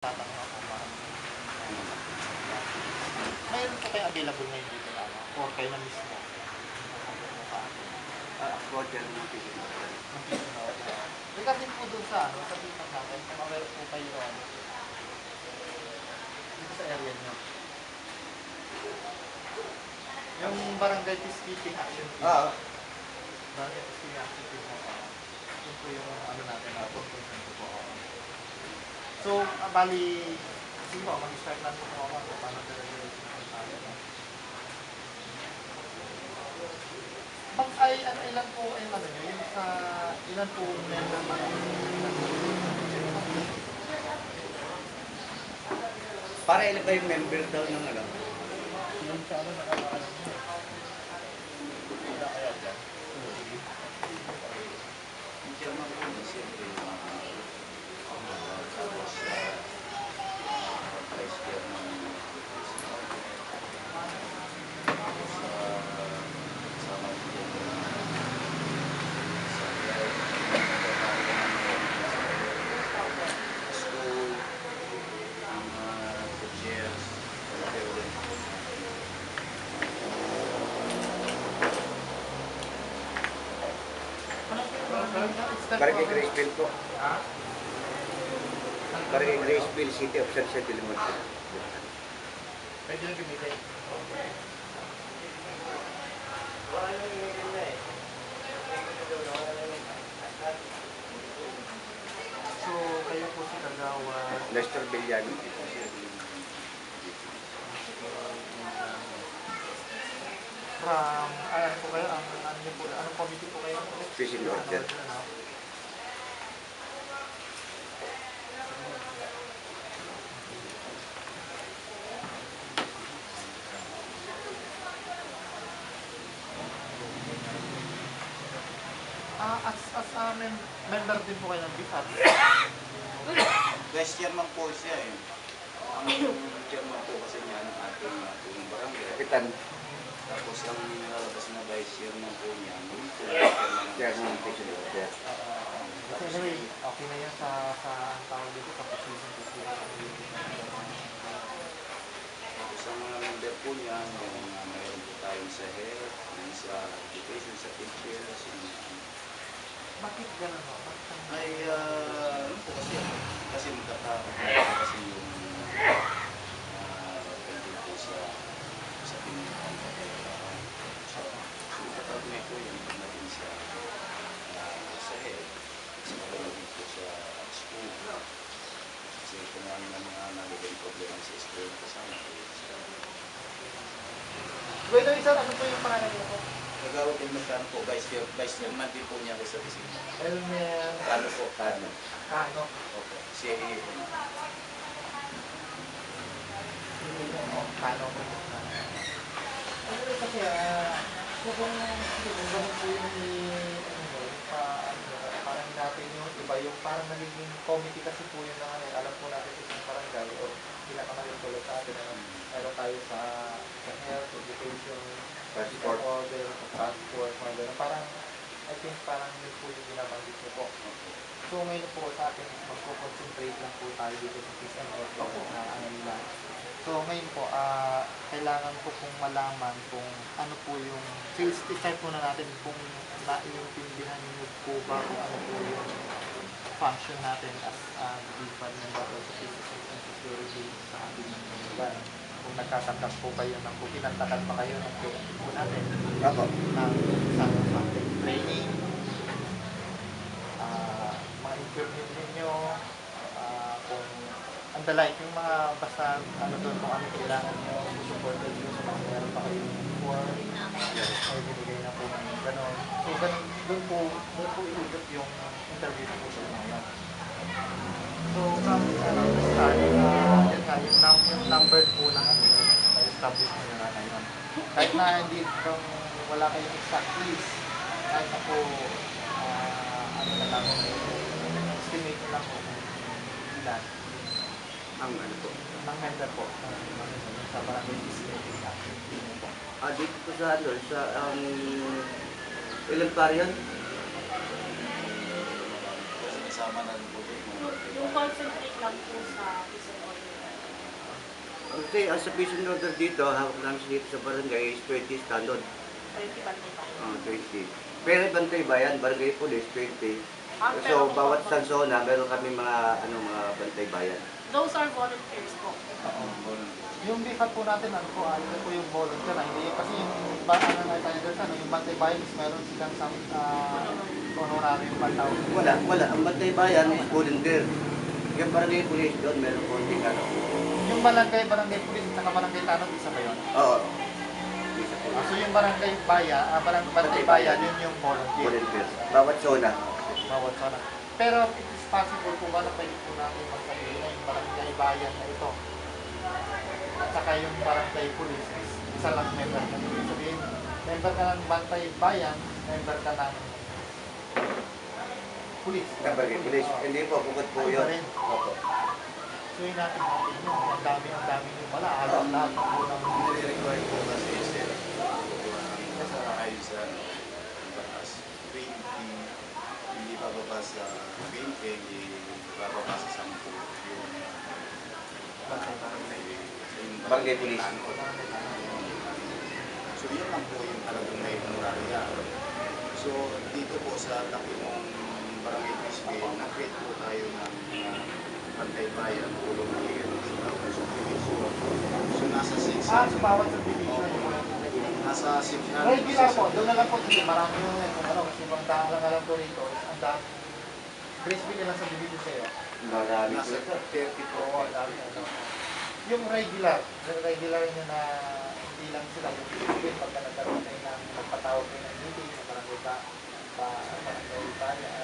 tatanong ako parang mayroon po kayo available ngayon dito na or kayo na mismo Ako dyan yung pipinod. regarding po dun sa sa dito natin kung aware po kayo dito sa area nyo yung barangay peacekeeping action team barangay peacekeeping action team yun po yung ano natin na conclusion ko po so bali sige po mag-start lang po ako kung paano regulation ng tayo pag ay ano ilan po ay ano nyo yung sa ilan po member Para ilan ba yung member daw ng ano? yung sa ano nakakaalam nyo wala kaya dyan Yung chairman ko na siyempre tapos vice chairman Barangay Graceville po. Barangay Graceville, City of San Jose del Monte. pwede lang gamitin so kayo po si Kagawa Lester Villano. from ano po kayo ang ano niyo po anong committee po kayo Peace and Order. as a member din po kayo ng BIFAT Vice chairman po siya eh. Ang chairman po kasi niya ng ating barangay. Kapitan. Tapos ang nilalabas na vice chairman po niya, Chairman ng Peace and Order. kasi anyway okay na yan sa ang tawag dito sa position ko Tapos ang mga member po niya, mayroon po tayong sa health, sa education, sa teachers. bakit gano'n no? Ay, ano po kasi magkakaroon kasi yung pwede po sa pinuntan sa magkakaroon po yung natin sa health sa pagkaroon po sa school kasi kung ano na mga nalagay problema sa school kasama po wait no isa ano po yung pangalan niyo po? Nagawa din magkano po, vice chairman din po niya sa Vicente. Elmer Kano po? Kano? Kano Okay. CIA po. Kano po ano kasi kung gano'n po yung parang natin yung iba yung parang nagiging committee kasi po yun na alam po natin sa isang barangay o pinakamalituloy sa atin meron tayo sa health, education, Transport. order, transport, mga gano'n. Parang, I think parang yun po yung binabanggit niyo po. So ngayon po sa atin, magpo-concentrate lang po tayo dito sa peace and order na ano nila. So ngayon po, kailangan po pong malaman kung ano po yung, start muna natin kung naiintindihan niyo po ba kung ano po yung function natin as department of safety and security sa ating lugar. Kung nagkakandak po kayo ng pinantakan pa kayo ng po natin Ako. ng isang training, mga interview ninyo, kung ang dalay, yung mga basta ano doon kung ano kailangan nyo, supported nyo sa mga meron pa kayo before, ay binigay na po ng gano'n. So ganun, doon po iugot yung interview na po sa mga. So from start, yun nga, yung number po ng ano yun, establish nyo na ngayon. Kahit na hindi kung wala kayong exact list, kahit na po, ano na lang, estimate nyo lang po ilan. Ang ano po. Ng member po, sa barangay peacekeeping action team po. Dito po sa ano, sa ilan pa rin? Kasi pamanan po doon? Yung concentrate lang po sa isang order. Okay, as a peace and order dito, hawak namin dito sa barangay is 20 standard. 20 bantay pa. 20. Pero bantay bayan, barangay police, 20. Pero So, bawat sansona, meron kami mga bantay bayan. those are volunteers po. Oo. Yung bikat po natin, ano po yung volunteer na hindi kasi yung ano na tayo doon, ano, yung bantay bayan is meron silang honorary yung 1,000. Wala. Ang bantay bayan is volunteer. Yung barangay police doon, meron konting ano. Yung barangay police at saka barangay tanong, isa ba yun? Oo. So yung barangay bayan, bantay bayan, yun yung volunteer. Volunteer. Bawat zona. Bawat zona. Pero it is possible kung ano pwede po natin magsabihin na yung barangay bayan na ito. At saka yung barangay police is isa lang member na. Ibig sabihin, member ka ng bantay bayan, member ka ng police. Barangay police. Oo. Hindi po, bukod po Ay, yun. rin. Opo. So yun natin yun. Ang dami yung wala. Alam lahat ng unang Nire-require po kasi sir, ayos sa batas, 20, hindi bababa sa 20, hindi bababa sa 10 yung Barangay police. So yun lang po yung talagang may honoraria. So dito po sa Takimong Barangay Crispy, na-create po tayo ng Bantay Bayan, volunteer, so nasa 6 so bawat subdivision yung mga nasa 600. regular po, doon na lang po kasi marami yung kung ano, kasi ibang tao lang alam ko rito, ang dami. Crispy nila sa division sa'yo. Marami po Nasa ito. 30 po. Oo, ang dami ano. Yung regular nyo na hindi lang sila yung Philippine, pagka nagkaroon kayo ng nagpatawag kayo ng meeting, sa barangay barangay